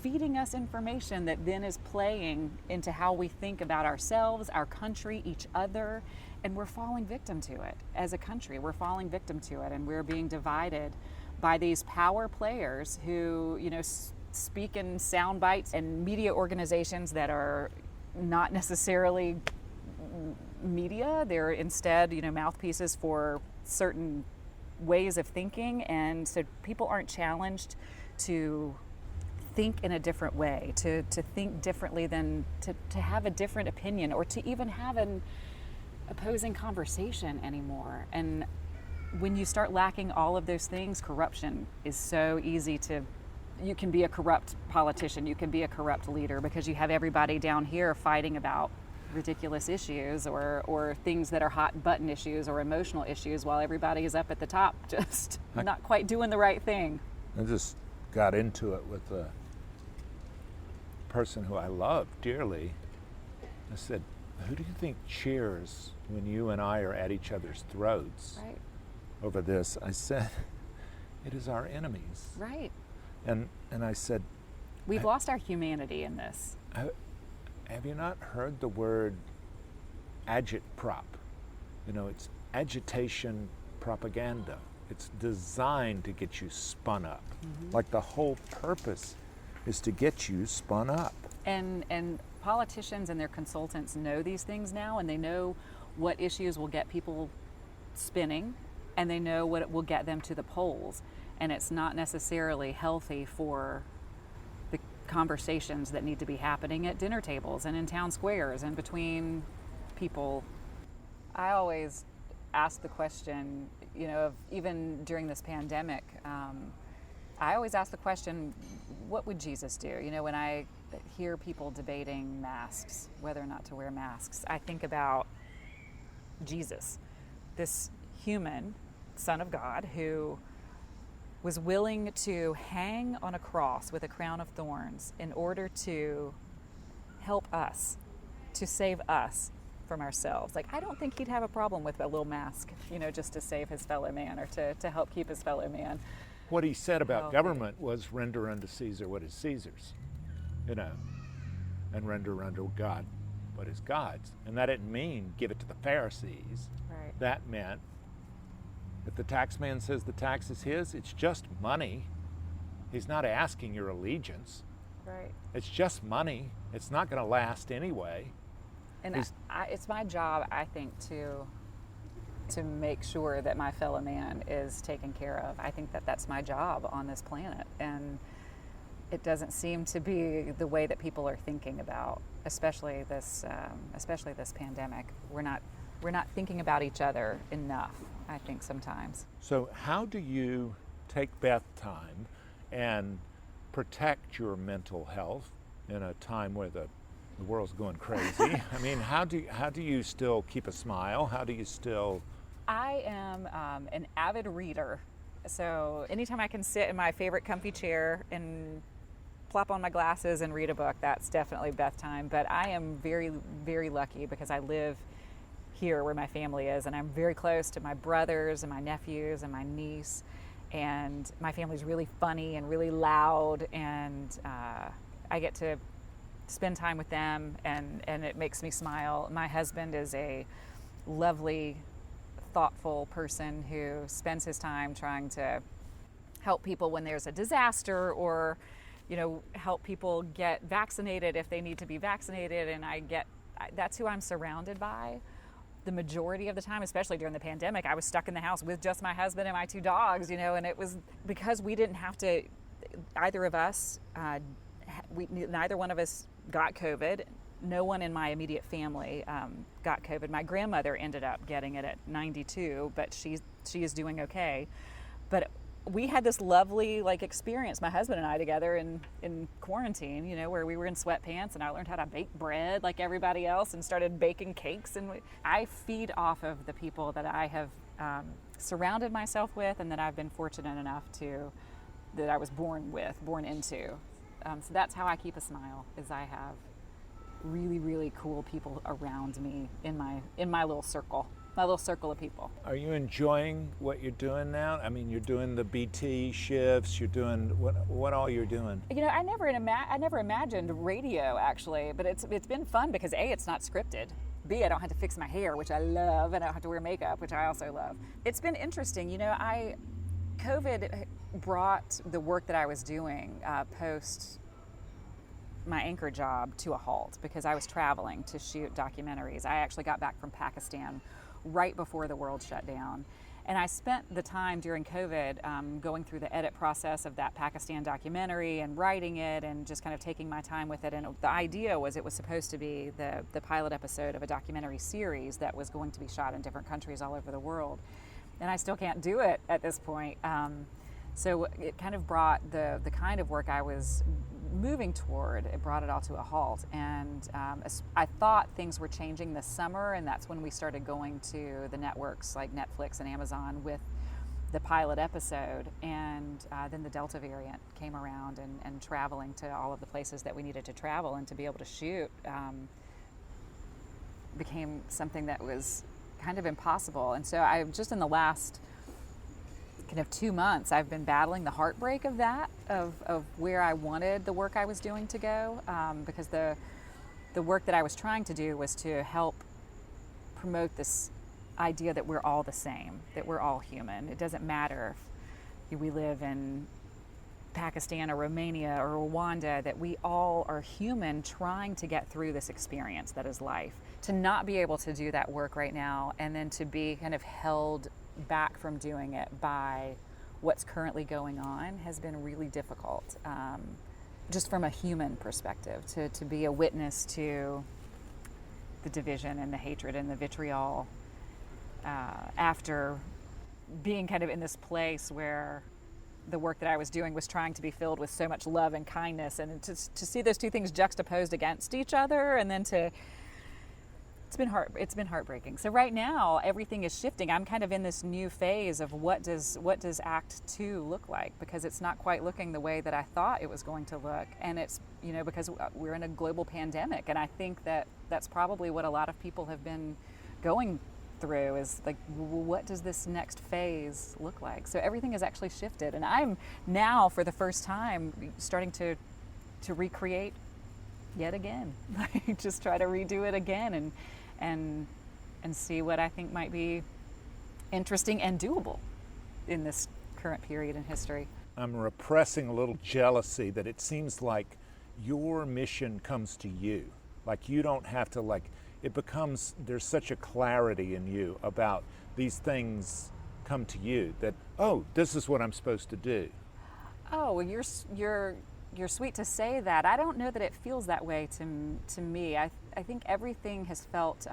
feeding us information that then is playing into how we think about ourselves, our country, each other, and we're falling victim to it. As a country, we're falling victim to it, and we're being divided by these power players who, speak in sound bites, and media organizations that are not necessarily media. They're instead, mouthpieces for certain ways of thinking, and so people aren't challenged to think in a different way, to think differently, than to have a different opinion, or to even have an opposing conversation anymore. And when you start lacking all of those things, corruption is so easy to. You can be a corrupt politician, you can be a corrupt leader, because you have everybody down here fighting about ridiculous issues or things that are hot button issues or emotional issues while everybody is up at the top just not quite doing the right thing. I just got into it with a person who I love dearly. I said, who do you think cheers when you and I are at each other's throats over this? I said, it is our enemies. Right. And I said, we've lost our humanity in this. Have you not heard the word agitprop? You know, it's agitation propaganda. It's designed to get you spun up. Mm-hmm. Like the whole purpose is to get you spun up. And politicians and their consultants know these things now, and they know what issues will get people spinning, and they know what it will get them to the polls. And it's not necessarily healthy for the conversations that need to be happening at dinner tables and in town squares and between people. I always ask the question, you know, of even during this pandemic, I always ask the question, what would Jesus do? You know, when I hear people debating masks, whether or not to wear masks, I think about Jesus, this human Son of God who was willing to hang on a cross with a crown of thorns in order to help us, to save us from ourselves. Like, I don't think he'd have a problem with a little mask, you know, just to save his fellow man or to help keep his fellow man. What he said about government was render unto Caesar what is Caesar's, you know, and render unto God what is God's. And that didn't mean give it to the Pharisees. Right. That meant if the tax man says the tax is his, it's just money. He's not asking your allegiance. Right. It's just money. It's not going to last anyway. And it's my job, I think, to make sure that my fellow man is taken care of. I think that that's my job on this planet, and it doesn't seem to be the way that people are thinking about, especially this pandemic. We're not thinking about each other enough, I think, sometimes. So how do you take Beth time and protect your mental health in a time where the world's going crazy? I mean, how do you still keep a smile? How do you still... I am an avid reader, so anytime I can sit in my favorite comfy chair and plop on my glasses and read a book, that's definitely Beth time. But I am very, very lucky because I live here where my family is, and I'm very close to my brothers and my nephews and my niece, and my family's really funny and really loud, and I get to spend time with them, and it makes me smile. My husband is a lovely, thoughtful person who spends his time trying to help people when there's a disaster, or, you know, help people get vaccinated if they need to be vaccinated. And that's who I'm surrounded by the majority of the time, especially during the pandemic. I was stuck in the house with just my husband and my two dogs, you know, and it was because we didn't have to, either of us, neither one of us got COVID. No one in my immediate family got COVID. My grandmother ended up getting it at 92, but she is doing okay. But we had this lovely experience, my husband and I, together in quarantine, you know, where we were in sweatpants, and I learned how to bake bread like everybody else and started baking cakes. And I feed off of the people that I have surrounded myself with, and that I've been fortunate enough that I was born into. So that's how I keep a smile, is I have really, really cool people around me in my little circle of people. Are you enjoying what you're doing now? I mean, you're doing the BT shifts, you're doing what all you're doing? You know, I never imagined radio, actually, but it's been fun because A, it's not scripted. B, I don't have to fix my hair, which I love, and I don't have to wear makeup, which I also love. It's been interesting. You know, COVID brought the work that I was doing post my anchor job to a halt because I was traveling to shoot documentaries. I actually got back from Pakistan right before the world shut down. And I spent the time during COVID going through the edit process of that Pakistan documentary and writing it and just kind of taking my time with it. And the idea was it was supposed to be the pilot episode of a documentary series that was going to be shot in different countries all over the world. And I still can't do it at this point. So it kind of brought the kind of work I was moving toward, it brought it all to a halt. And I thought things were changing this summer, and that's when we started going to the networks like Netflix and Amazon with the pilot episode. And then the Delta variant came around, and traveling to all of the places that we needed to travel and to be able to shoot became something that was kind of impossible. And so I just in the last kind of 2 months, I've been battling the heartbreak of that, of where I wanted the work I was doing to go, because the work that I was trying to do was to help promote this idea that we're all the same, that we're all human. It doesn't matter if we live in Pakistan or Romania or Rwanda, that we all are human trying to get through this experience that is life. To not be able to do that work right now, and then to be kind of held back from doing it by what's currently going on, has been really difficult. Just from a human perspective, to be a witness to the division and the hatred and the vitriol after being kind of in this place where the work that I was doing was trying to be filled with so much love and kindness, and to see those two things juxtaposed against each other, and then it's been heartbreaking. So right now everything is shifting. I'm kind of in this new phase of what does Act 2 look like, because it's not quite looking the way that I thought it was going to look. And it's, because we're in a global pandemic, and I think that that's probably what a lot of people have been going through, is like, what does this next phase look like? So everything has actually shifted, and I'm now for the first time starting to recreate yet again. Like, just try to redo it again and see what I think might be interesting and doable in this current period in history. I'm repressing a little jealousy that it seems like your mission comes to you. Like, you don't have to, like, it becomes, there's such a clarity in you about these things come to you that, oh, this is what I'm supposed to do. Oh, well, you're sweet to say that. I don't know that it feels that way to me. I think everything has felt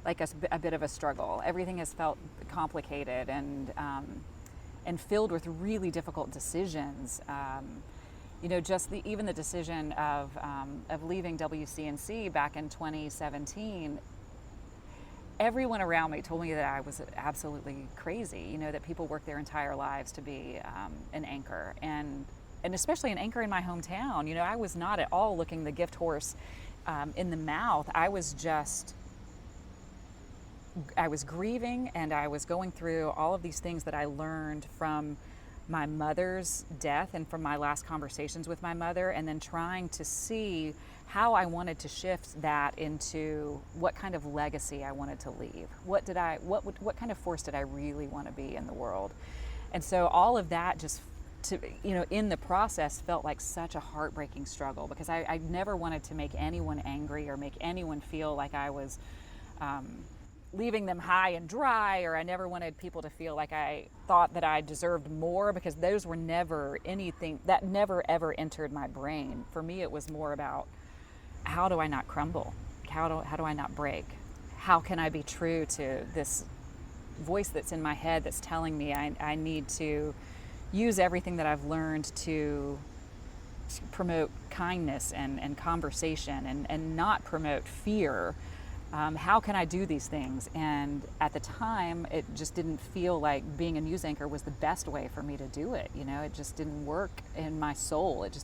like a bit of a struggle. Everything has felt complicated and filled with really difficult decisions. Just even the decision of leaving WCNC back in 2017. Everyone around me told me that I was absolutely crazy. That people work their entire lives to be an anchor, and especially an anchor in my hometown. I was not at all looking the gift horse in the mouth. I was grieving, and I was going through all of these things that I learned from my mother's death and from my last conversations with my mother, and then trying to see how I wanted to shift that into what kind of legacy I wanted to leave. What kind of force did I really want to be in the world? And so all of that just, in the process, felt like such a heartbreaking struggle, because I never wanted to make anyone angry or make anyone feel like I was leaving them high and dry, or I never wanted people to feel like I thought that I deserved more, because those were never anything that never ever entered my brain. For me, it was more about, how do I not crumble? How do I not break? How can I be true to this voice that's in my head that's telling me I need to use everything that I've learned to promote kindness and conversation and not promote fear. How can I do these things? And at the time, it just didn't feel like being a news anchor was the best way for me to do it. It just didn't work in my soul. It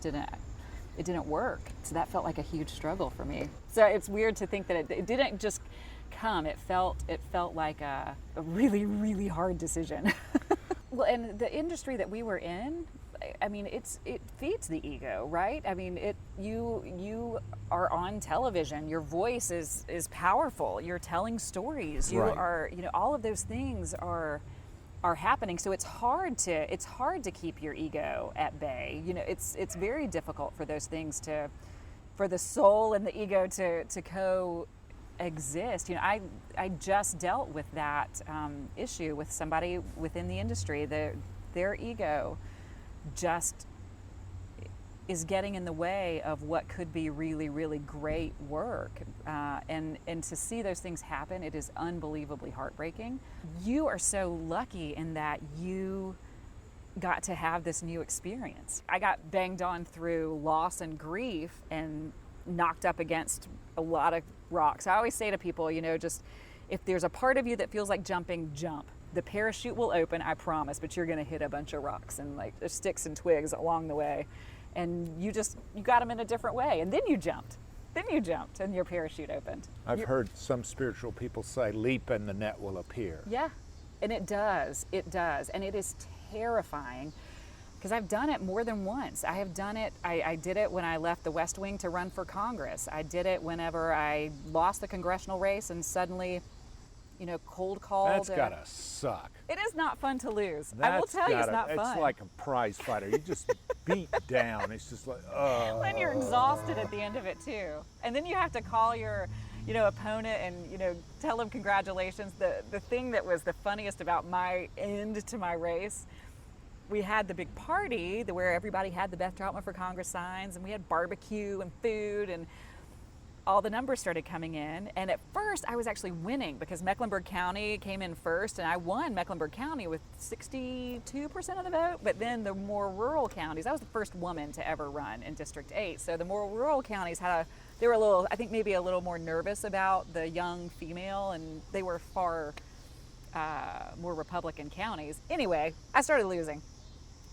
didn't work. So that felt like a huge struggle for me. So it's weird to think that it didn't just come. It felt like a really, really hard decision. Well, and the industry that we were in, I mean, it feeds the ego, right? I mean, you are on television. Your voice is powerful. You're telling stories. You are, all of those things are happening. So it's hard to keep your ego at bay. It's very difficult for those things for the soul and the ego to coexist. I just dealt with that issue with somebody within the industry. Their ego just is getting in the way of what could be really, really great work. And to see those things happen, it is unbelievably heartbreaking. You are so lucky in that you got to have this new experience. I got banged on through loss and grief and knocked up against a lot of rocks. I always say to people, just if there's a part of you that feels like jumping, jump. The parachute will open, I promise, but you're gonna hit a bunch of rocks and like there's sticks and twigs along the way. And you got them in a different way. And then you jumped and your parachute opened. I've heard some spiritual people say, leap and the net will appear. Yeah, and it does. And it is terrifying because I've done it more than once. I have done it, I did it when I left the West Wing to run for Congress. I did it whenever I lost the congressional race and suddenly, cold called. That's gotta suck. It is not fun to lose. I will tell you, it's not fun. It's like a prize fighter. You just beat down. It's just like, When you're exhausted at the end of it too. And then you have to call your, opponent and, tell them congratulations. The thing that was the funniest about my end to my race, we had the big party where everybody had the Beth Troutman for Congress signs, and we had barbecue and food, and all the numbers started coming in. And at first I was actually winning because Mecklenburg County came in first, and I won Mecklenburg County with 62% of the vote. But then the more rural counties, I was the first woman to ever run in District 8. So the more rural counties they were I think maybe a little more nervous about the young female, and they were far more Republican counties. Anyway, I started losing.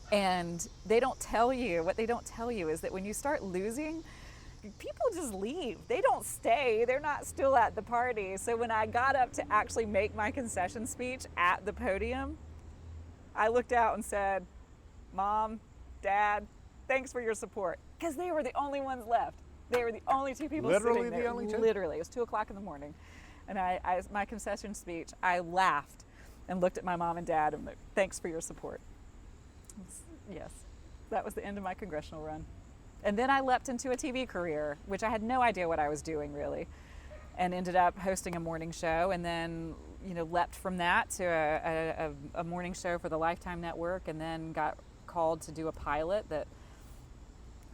And what they don't tell you is that when you start losing, people just leave. They don't stay. They're not still at the party. So when I got up to actually make my concession speech at the podium, I looked out and said, Mom, Dad, thanks for your support. Because they were the only ones left. They were the only two people sitting there. Literally the only two? Literally. It was 2:00 in the morning. And my concession speech, I laughed and looked at my mom and dad and like, thanks for your support. Yes, that was the end of my congressional run. And then I leapt into a TV career, which I had no idea what I was doing really, and ended up hosting a morning show, and then leapt from that to a morning show for the Lifetime Network, and then got called to do a pilot that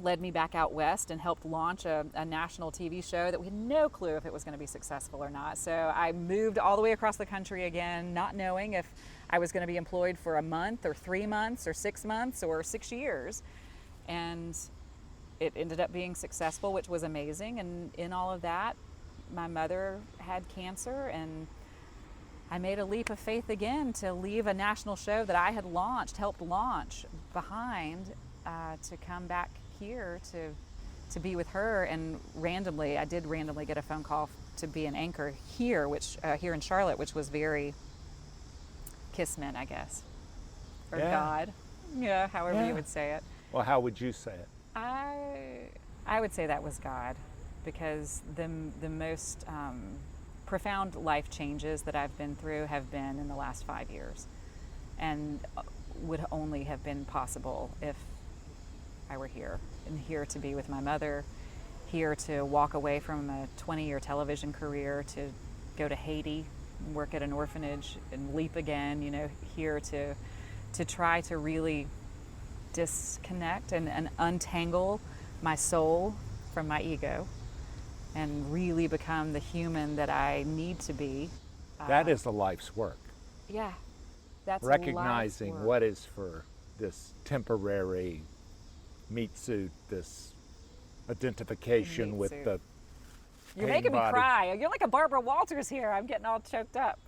led me back out west and helped launch a national TV show that we had no clue if it was going to be successful or not. So I moved all the way across the country again, not knowing if I was going to be employed for a month or 3 months or 6 months or 6 years. And it ended up being successful, which was amazing. And in all of that, my mother had cancer, and I made a leap of faith again to leave a national show that I had helped launch behind, to come back here to be with her. And I did randomly get a phone call to be an anchor here, here in Charlotte, which was very kismet, I guess, or God, however you would say it. Well, how would you say it? I would say that was God, because the most profound life changes that I've been through have been in the last 5 years, and would only have been possible if I were here, and here to be with my mother, here to walk away from a 20-year television career to go to Haiti, work at an orphanage, and leap again, here to try to really disconnect and untangle my soul from my ego and really become the human that I need to be. That is the life's work. Yeah, that's recognizing life's work. What is for this temporary meat suit, this identification with the You're making me body. cry. You're like a Barbara Walters here. I'm getting all choked up.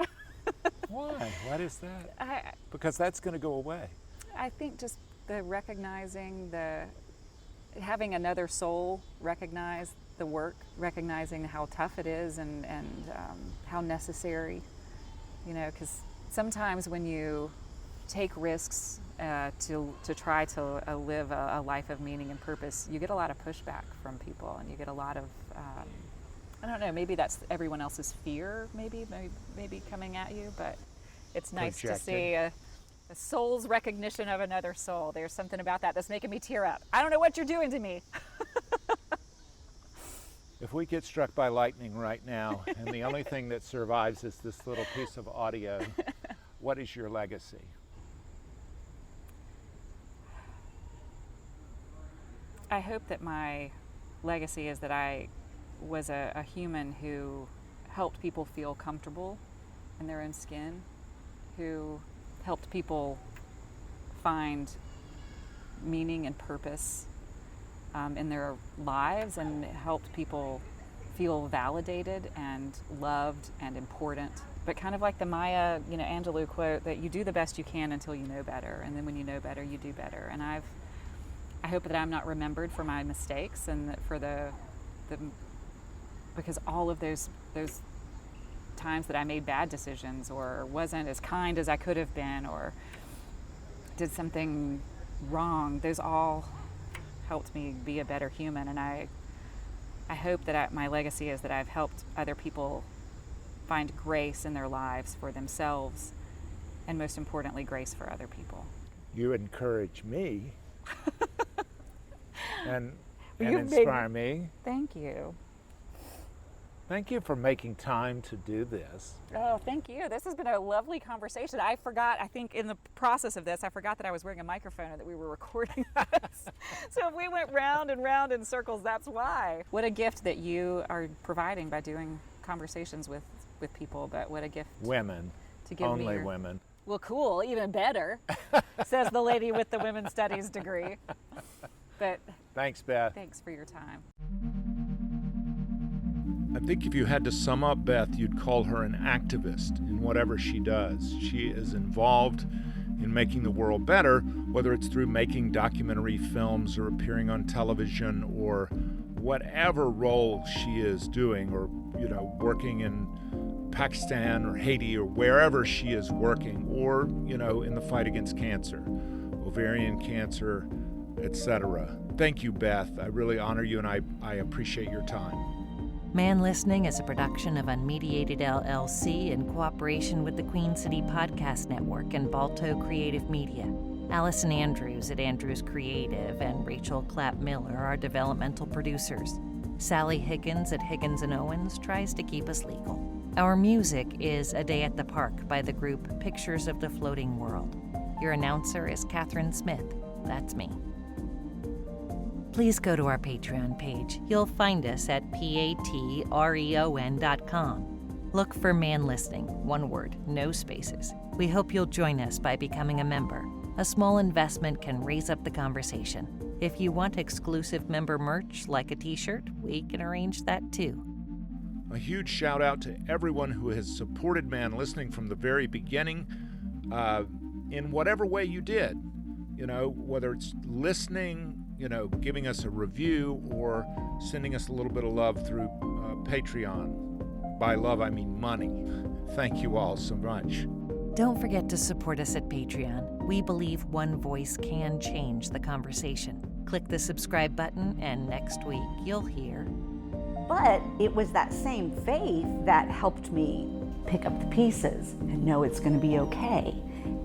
Why? What is that? Because that's going to go away. I think just the recognizing having another soul recognize the work, recognizing how tough it is and how necessary, because sometimes when you take risks to try to live a life of meaning and purpose, you get a lot of pushback from people, and you get a lot of I don't know, maybe that's everyone else's fear maybe coming at you, but it's nice to see a soul's recognition of another soul. There's something about that's making me tear up. I don't know what you're doing to me. If we get struck by lightning right now, and the only thing that survives is this little piece of audio, what is your legacy? I hope that my legacy is that I was a human who helped people feel comfortable in their own skin, who helped people find meaning and purpose in their lives and helped people feel validated and loved and important. But kind of like the Maya Angelou quote, that you do the best you can until you know better, and then when you know better, you do better. And I hope that I'm not remembered for my mistakes, and that for because all of those times that I made bad decisions or wasn't as kind as I could have been or did something wrong, those all helped me be a better human. And I hope that my legacy is that I've helped other people find grace in their lives for themselves, and most importantly, grace for other people. You encourage me and inspire me. Thank you. Thank you for making time to do this. Oh, thank you. This has been a lovely conversation. I think in the process of this, I forgot that I was wearing a microphone and that we were recording this. So if we went round and round in circles, that's why. What a gift that you are providing by doing conversations with people, but what a gift. Women. To give Only women. Well, cool, even better, says the lady with the women's studies degree. But thanks, Beth. Thanks for your time. I think if you had to sum up Beth, you'd call her an activist in whatever she does. She is involved in making the world better, whether it's through making documentary films or appearing on television or whatever role she is doing, or working in Pakistan or Haiti or wherever she is working, or in the fight against cancer, ovarian cancer, etc. Thank you, Beth. I really honor you, and I appreciate your time. Man Listening is a production of Unmediated LLC in cooperation with the Queen City Podcast Network and Balto Creative Media. Allison Andrews at Andrews Creative and Rachel Clapp-Miller are developmental producers. Sally Higgins at Higgins & Owens tries to keep us legal. Our music is A Day at the Park by the group Pictures of the Floating World. Your announcer is Catherine Smith. That's me. Please go to our Patreon page. You'll find us at patreon.com. Look for Man Listening, one word, no spaces. We hope you'll join us by becoming a member. A small investment can raise up the conversation. If you want exclusive member merch, like a t-shirt, we can arrange that too. A huge shout out to everyone who has supported Man Listening from the very beginning, in whatever way you did. Whether it's listening, giving us a review, or sending us a little bit of love through Patreon. By love, I mean money. Thank you all so much. Don't forget to support us at Patreon. We believe one voice can change the conversation. Click the subscribe button, and next week you'll hear. But it was that same faith that helped me pick up the pieces and know it's going to be okay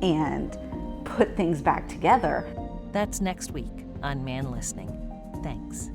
and put things back together. That's next week on Man Listening. Thanks.